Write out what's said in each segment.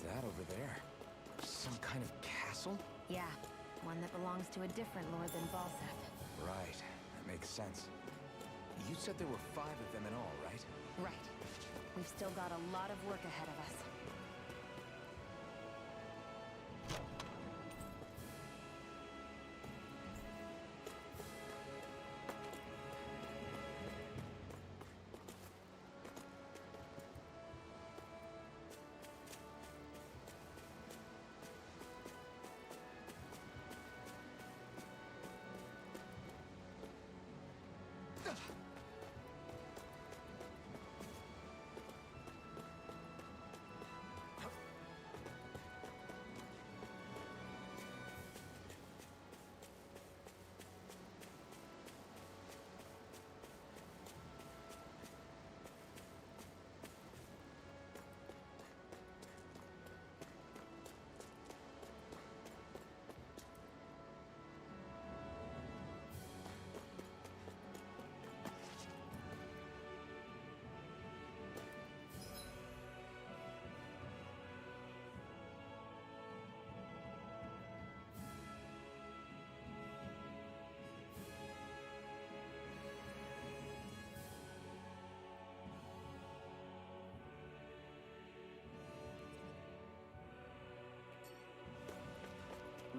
What's that over there? Some kind of castle? Yeah, one that belongs to a different lord than Balseth. Right, that makes sense. You said there were 5 of them in all, right? Right. We've still got a lot of work ahead of us.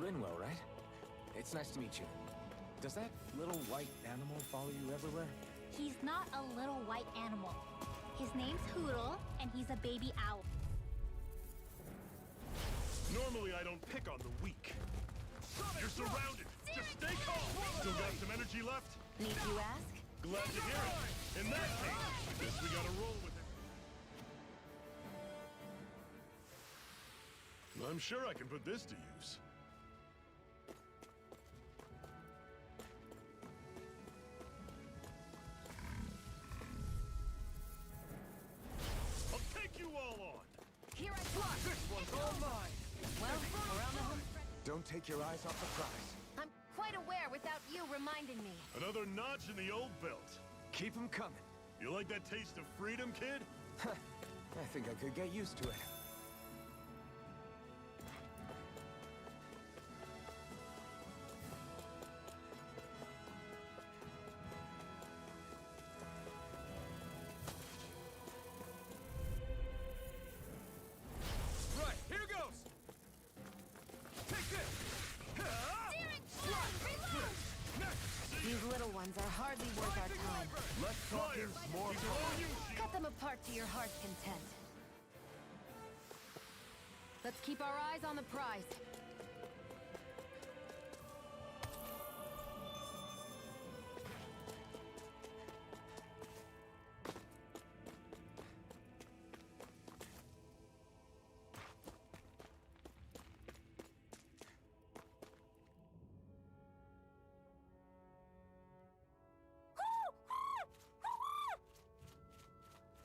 Rinwell, right? It's nice to meet you. Does that little white animal follow you everywhere? He's not a little white animal. His name's Hoodle, and he's a baby owl. Normally I don't pick on the weak. You're surrounded! Just stay calm! Still got some energy left? Need you ask? Glad to hear it! In that case, guess we gotta roll with it. I'm sure I can put this to use. I'll take you all on! Here I come! This one's all mine! Well, around the home. Don't take your eyes off the prize. I'm quite aware without you reminding me. Another notch in the old belt. Keep 'em coming. You like that taste of freedom, kid? I think I could get used to it. Right, here goes! Take this! These little ones are hardly worth our time. Less talking, more talking. Cut them apart to your heart's content. Let's keep our eyes on the prize.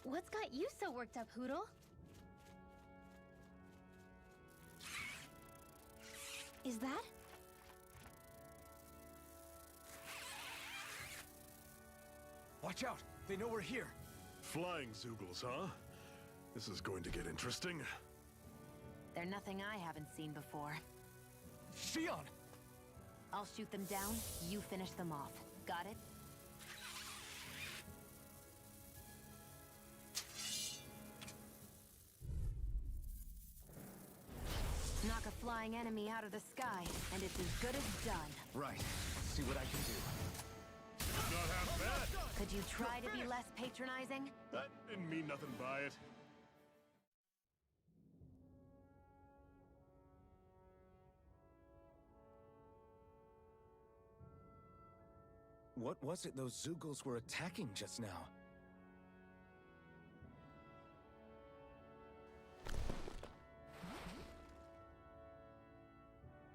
What's got you so worked up, Hoodle? Is that? Watch out! They know we're here. Flying Zoogles, huh? This is going to get interesting. They're nothing I haven't seen before. Shion! I'll shoot them down, you finish them off. Got it? Knock a flying enemy out of the sky, and it's as good as done. Right. See what I can do. Not half bad. Could you try to be less patronizing? That didn't mean nothing by it. What was it those Zoogles were attacking just now?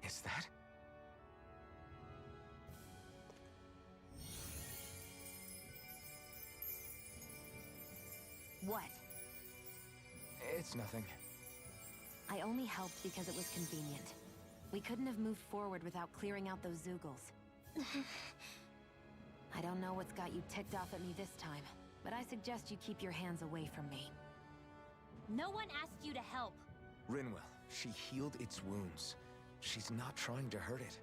Is that? What? It's nothing. I only helped because it was convenient. We couldn't have moved forward without clearing out those Zoogles. I don't know what's got you ticked off at me this time, but I suggest you keep your hands away from me. No one asked you to help. Rinwell, she healed its wounds. She's not trying to hurt it.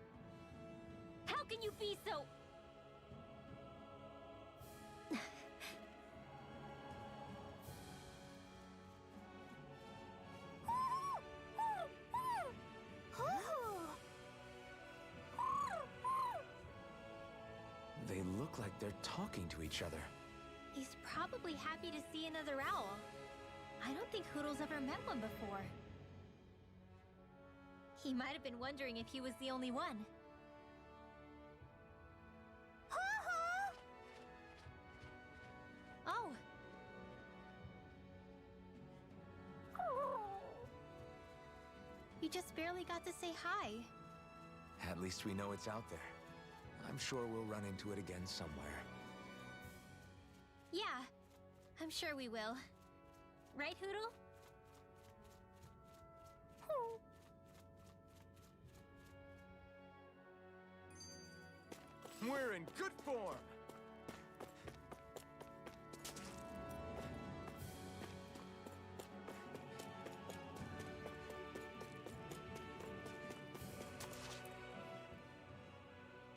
How can you be so... They look like they're talking to each other. He's probably happy to see another owl. I don't think Hoodle's ever met one before. He might have been wondering if he was the only one. Oh. You just barely got to say hi. At least we know it's out there. I'm sure we'll run into it again somewhere. Yeah, I'm sure we will. Right, Hoodle? We're in good form!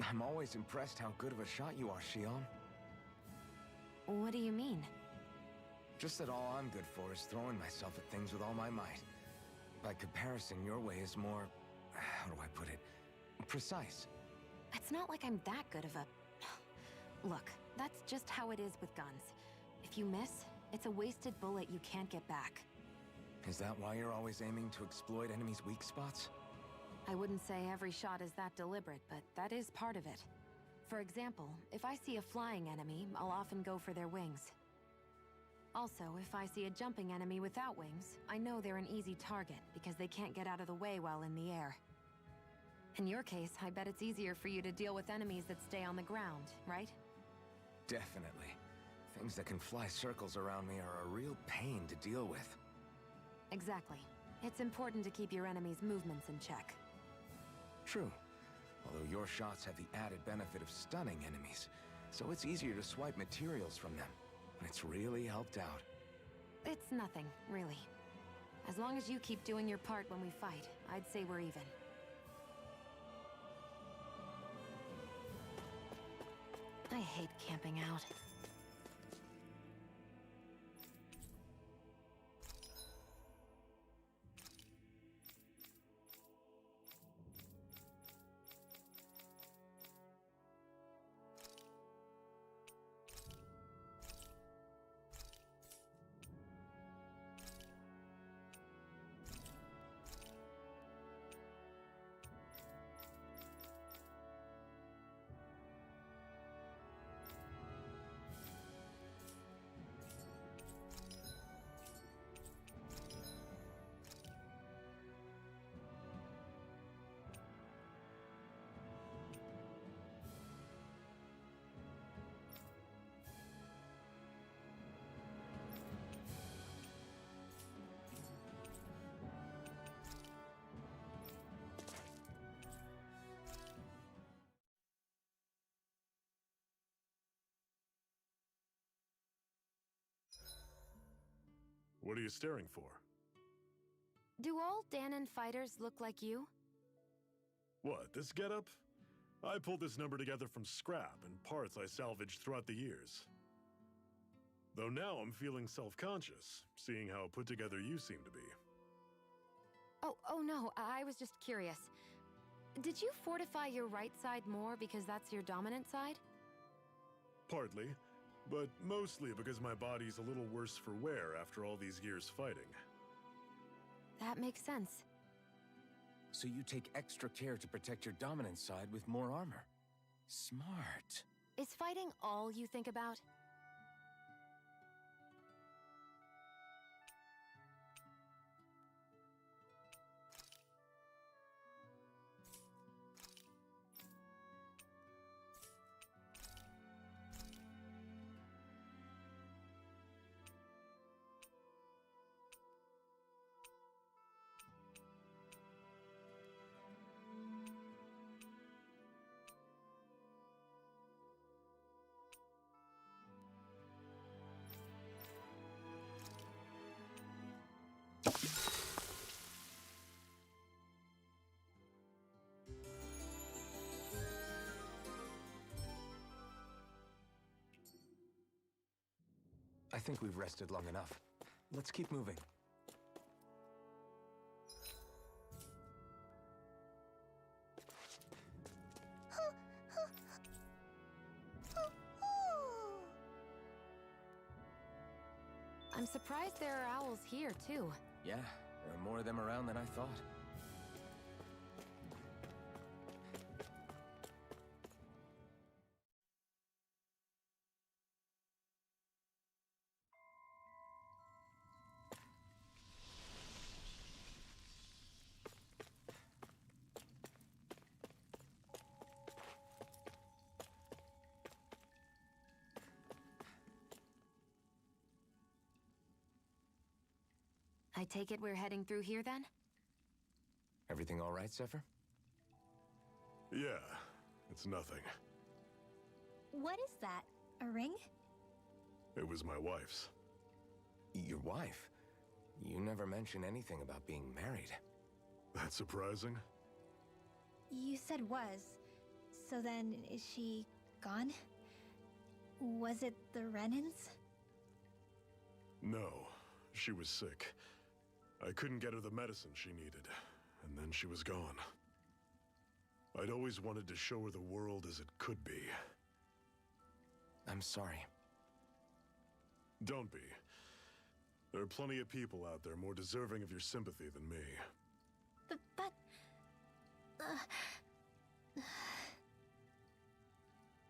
I'm always impressed how good of a shot you are, Shion. What do you mean? Just that all I'm good for is throwing myself at things with all my might. By comparison, your way is more... how do I put it? Precise. It's not like I'm that good of a... Look, that's just how it is with guns. If you miss, it's a wasted bullet you can't get back. Is that why you're always aiming to exploit enemies' weak spots? I wouldn't say every shot is that deliberate, but that is part of it. For example, if I see a flying enemy, I'll often go for their wings. Also, if I see a jumping enemy without wings, I know they're an easy target because they can't get out of the way while in the air. In your case, I bet it's easier for you to deal with enemies that stay on the ground, right? Definitely. Things that can fly circles around me are a real pain to deal with. Exactly. It's important to keep your enemies' movements in check. True. Although your shots have the added benefit of stunning enemies, so it's easier to swipe materials from them. It's really helped out. It's nothing, really. As long as you keep doing your part when we fight, I'd say we're even. I hate camping out. What are you staring for? Do all Danon fighters look like you? What, this getup? I pulled this number together from scrap and parts I salvaged throughout the years. Though now I'm feeling self-conscious, seeing how put together you seem to be. Oh no, I was just curious. Did you fortify your right side more because that's your dominant side? Partly, but mostly because my body's a little worse for wear after all these years fighting. That makes sense. So you take extra care to protect your dominant side with more armor. Smart. Is fighting all you think about? think we've rested long enough. Let's keep moving. I'm surprised there are owls here, too. Yeah, there are more of them around than I thought. I take it we're heading through here, then? Everything all right, Zephyr? Yeah, it's nothing. What is that? A ring? It was my wife's. Your wife? You never mentioned anything about being married. That's surprising? You said was. So then, is she gone? Was it the Renans? No, she was sick. I couldn't get her the medicine she needed, and then she was gone. I'd always wanted to show her the world as it could be. I'm sorry. Don't be. There are plenty of people out there more deserving of your sympathy than me. But...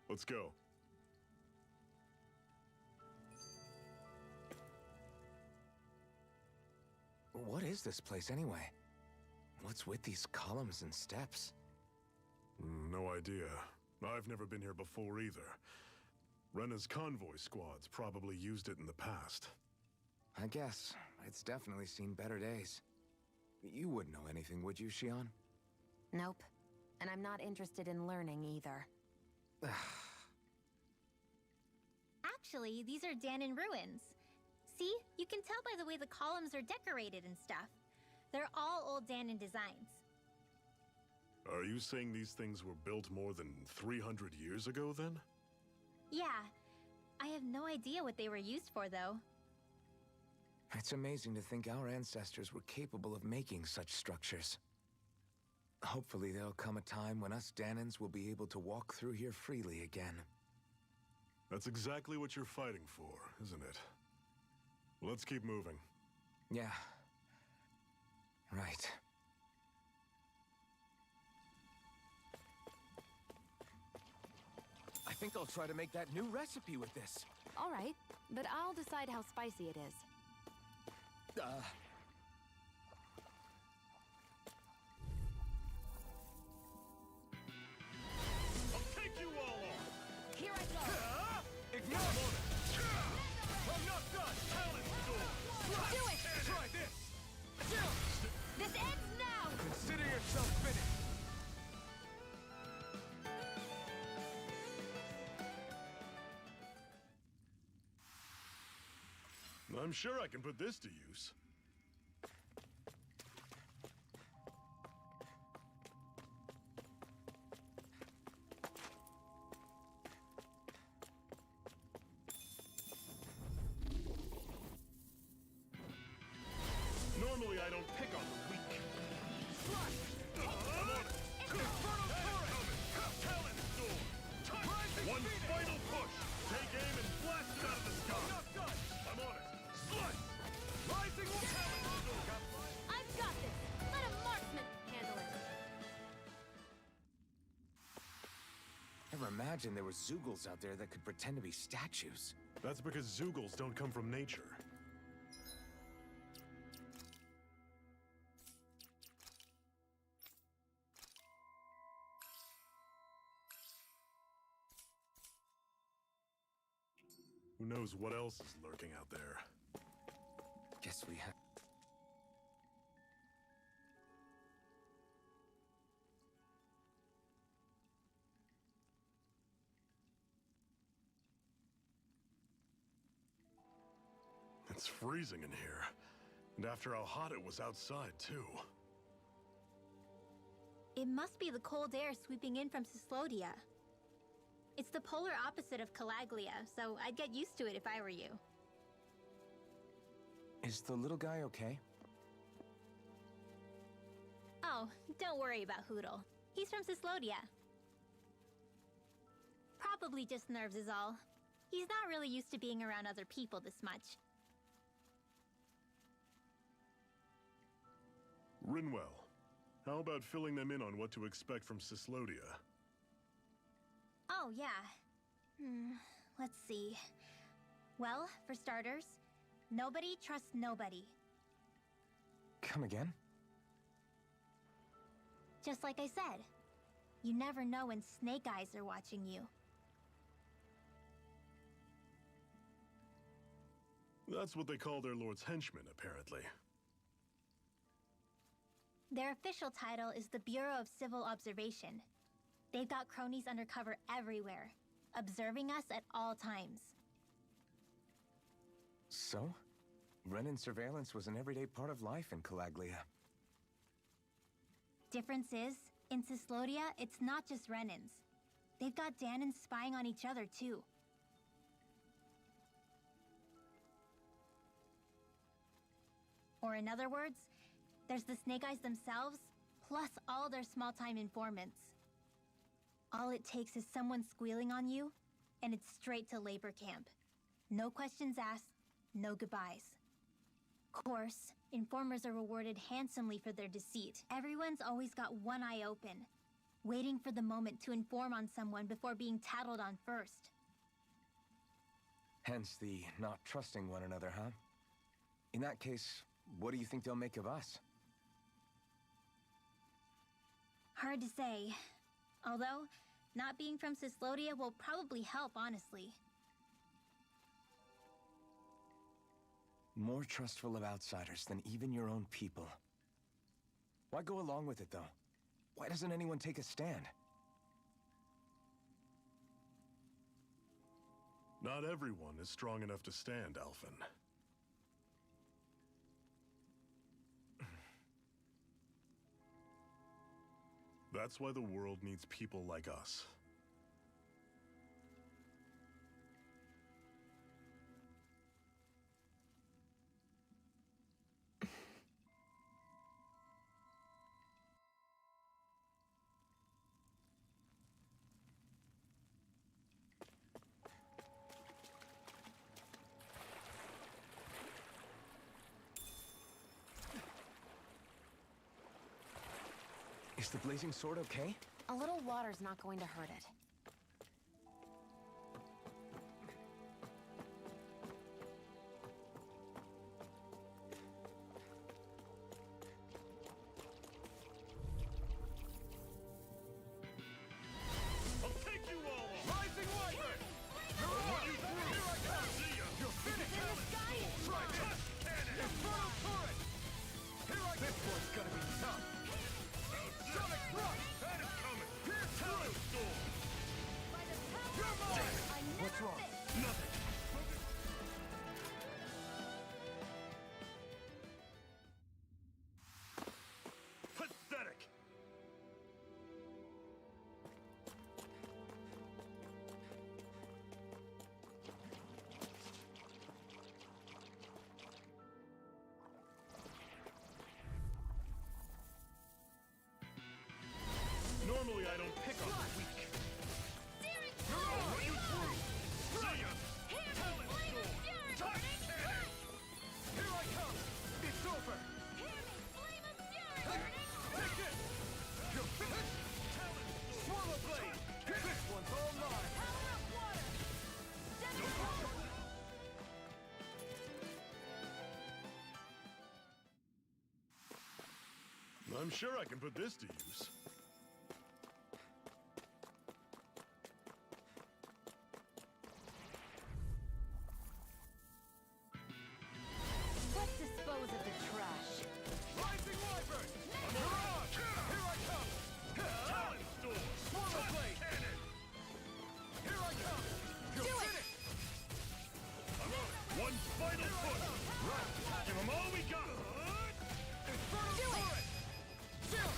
Let's go. What is this place, anyway? What's with these columns and steps? No idea. I've never been here before either. Rena's convoy squads probably used it in the past. I guess. It's definitely seen better days. You wouldn't know anything, would you, Xion? Nope. And I'm not interested in learning either. Actually, these are Danon ruins. See? You can tell by the way the columns are decorated and stuff. They're all old Danon designs. Are you saying these things were built more than 300 years ago, then? Yeah. I have no idea what they were used for, though. It's amazing to think our ancestors were capable of making such structures. Hopefully there'll come a time when us Danons will be able to walk through here freely again. That's exactly what you're fighting for, isn't it? Let's keep moving. Yeah. Right. I think I'll try to make that new recipe with this. All right, but I'll decide how spicy it is. I'll take you all on! Here I go! Ignore it! I'm not done! Talent storm! Do it! Try this! This ends now! Consider yourself finished! I'm sure I can put this to use. Normally I don't pick on the weak. I'm on it. Talent storm! One final push! Take aim and blast it out of the sky! I'm on it! Slice! Rising talent storm! I've got this! Let a marksman handle it! Never imagined there were Zeugles out there that could pretend to be statues. That's because Zeugles don't come from nature. Who knows what else is lurking out there? Guess we have... It's freezing in here. And after how hot it was outside, too. It must be the cold air sweeping in from Cyslodia. It's the polar opposite of Calaglia, so I'd get used to it if I were you. Is the little guy okay? Oh, don't worry about Hoodle. He's from Cyslodia. Probably just nerves is all. He's not really used to being around other people this much. Rinwell, how about filling them in on what to expect from Cyslodia? Oh, yeah. Let's see. Well, for starters, nobody trusts nobody. Come again? Just like I said, you never know when Snake Eyes are watching you. That's what they call their lord's henchmen, apparently. Their official title is the Bureau of Civil Observation. They've got cronies undercover everywhere, observing us at all times. So? Renin surveillance was an everyday part of life in Calaglia. Difference is, in Cyslodia, it's not just Renins. They've got Danins spying on each other, too. Or in other words, there's the Snake Eyes themselves, plus all their small-time informants. All it takes is someone squealing on you, and it's straight to labor camp. No questions asked, no goodbyes. Of course, informers are rewarded handsomely for their deceit. Everyone's always got one eye open, waiting for the moment to inform on someone before being tattled on first. Hence the not trusting one another, huh? In that case, what do you think they'll make of us? Hard to say. Although, not being from Cyslodia will probably help, honestly. More trustful of outsiders than even your own people. Why go along with it, though? Why doesn't anyone take a stand? Not everyone is strong enough to stand, Alphen. That's why the world needs people like us. Is the blazing sword okay? A little water's not going to hurt it. I'll take you all on! Rising Wyvern! What you threw! Here I come! See ya! You're finished! In the sky! Try this! Cannon! Infernal turret! Here I go! This one's gonna be tough! Sonic thrust! That is coming! Pierce Talon Storm! You're mine! What's wrong? Nothing! Pathetic! Normally I don't pick on the weak. What you threw! See ya! Talon Storm! Touch cannon! Here I come! It's over! Take this! You're finished! Talon Storm! Swallow Blade! This one's all mine! I'm sure I can put this to use. Let's dispose of the trash. Rising Wyvern! Mirage! Here I come! Talon Storm! Swallow Blade! Cannon! Here I come! You're finished! I'm on it! One final push! Right! Give them all we got! Infernal turret! Chill!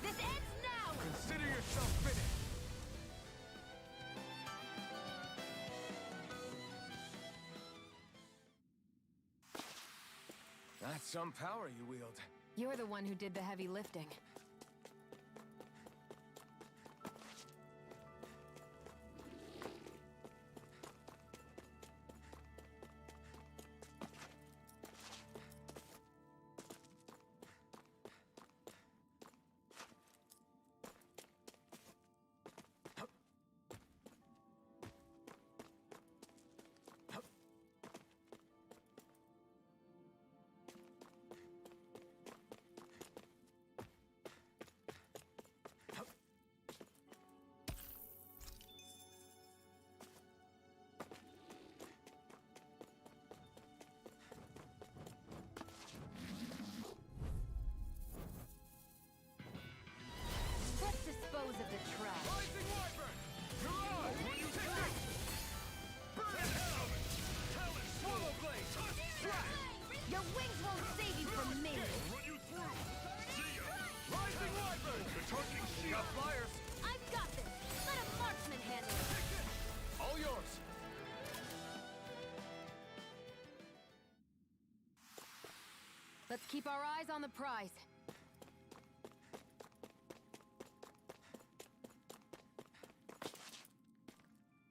This ends That's some power you wield. You're the one who did the heavy lifting. Let's dispose of the trash. Rising Wyvern! Mirage! Will you take it? Burn it out! Talon Swallow Blade! Strike! Your wings won't save you from me! Run you through! See ya! Rising Wyvern! The charging shield! Got flyers! I've got this! Let a marksman handle it! All yours! Let's keep our eyes on the prize.